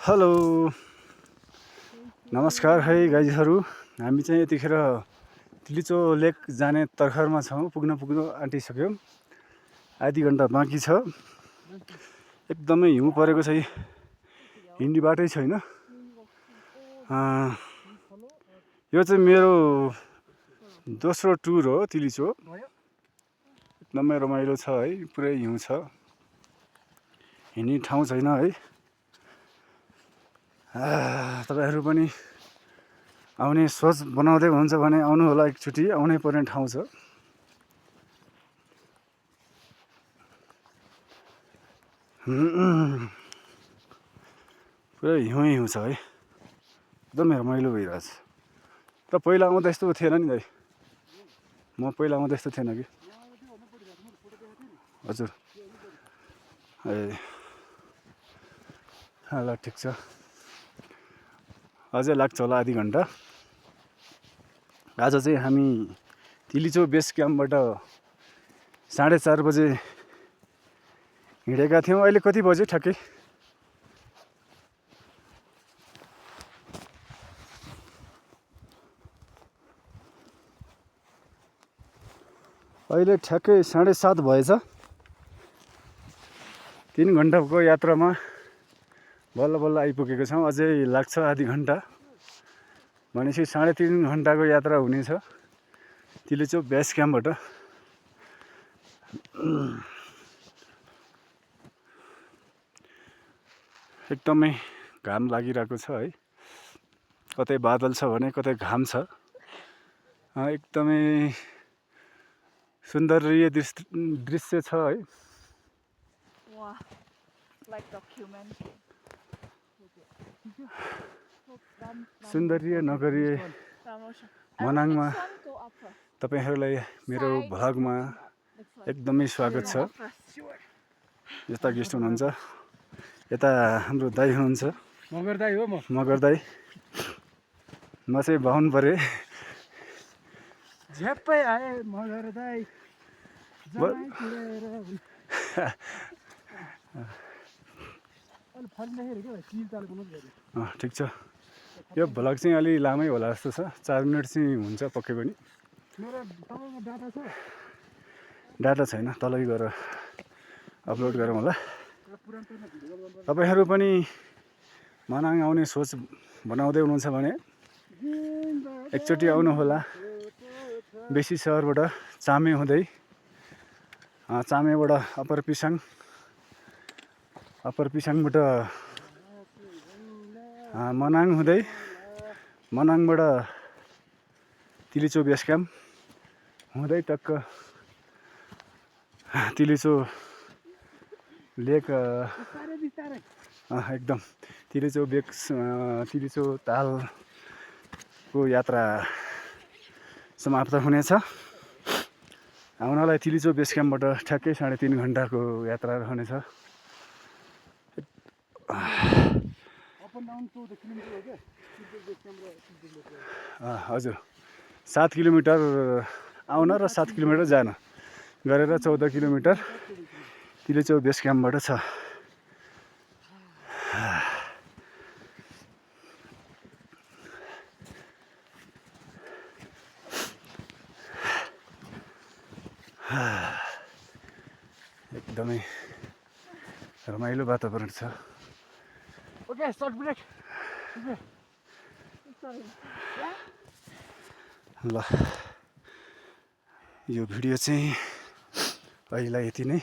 Hello नमस्कार है गाइजहरू। हामी चाहिँ यतिखेर तिलिचो लेक जाने तर्खरमा छौँ। पुग्न आँटिसक्यौँ। आधी घन्टा बाँकी छ। एकदमै हिउँ परेको छ। हिँड्ने बाटै छैन। यो चाहिँ मेरो दोस्रो टुर हो तिलिचो। एकदमै रमाइलो छ है। पुरै हिउँ छ। हिँड्ने ठाउँ छैन है। तपाईहरु पनि आउने सोच बनाउँदै हुनुहुन्छ भने आउनु होला। एकचोटि आउनै पर्ने ठाउँ छ। पुरै हिउँ छ है। एकदमै रमाइलो भइरहेछ। र पहिला आउँदा यस्तो थिएन नि दाइ। म पहिला आउँदा यस्तो थिएन कि। हजुर ए ल ठिक छ। अझै लाग्छ होला आधी घन्टा। आज चाहिँ हामी तिलिचो बेस क्याम्पबाट 4:30 बजे हिँडेका थियौँ। अहिले कति बज्यो ठ्याक्कै? अहिले ठ्याक्कै 7:30 भएछ। 3 घन्टाको यात्रामा बल्ल बल्ल आइपुगेको छौँ। अझै लाग्छ आधी घन्टा। भनेपछि 3.5 घन्टाको यात्रा हुनेछ तिलिचो बेस क्याम्पबाट। एकदमै घाम लागिरहेको छ है। कतै बादल छ भने कतै घाम छ। एकदमै सुन्दरीय दृश्य छ है। सुन्दरीय नगरीय मनाङमा तपाईहरुलाई मेरो भ्लगमा एकदमै स्वागत छ। यता गेस्ट हुनुहुन्छ। यता हाम्रो दाइ हुनुहुन्छ। मगर दाइ हो। मगर दाइ। म चाहिँ बाहुन परे। झ्याप्पै आए मगर दाइ। ठिक छ। यो भ्लग चाहिँ अलि लामै होला जस्तो छ। 4 मिनट चाहिँ हुन्छ पक्कै पनि। डाटा छैन। तलै गएर अपलोड गरौँ होला। तपाईहरु पनि मनाङ आउने सोच बनाउँदै हुनुहुन्छ भने एकचोटि आउनु होला। बेसी सहरबाट चामे हुँदै चामेबाट अप्पर पिसाङबाट मनाङ हुँदै मनाङबाट तिलिचो बेस क्याम्प हुँदै टक्क तिलिचो लेक एकदम तिलिचो तालको यात्रा समाप्त हुनेछ। आउनलाई तिलिचो बेस क्याम्पबाट ठ्याक्कै 3.5 घन्टाको यात्रा रहनेछ। हजुर 7 किलोमिटर आउन र 7 किलोमिटर जान गरेर 14 किलोमिटर तिलिचो बेस क्याम्पबाट छ। एकदमै रमाइलो वातावरण छ। Okay short break. ल यो भिडियो चाहिँ अहिले यति नै।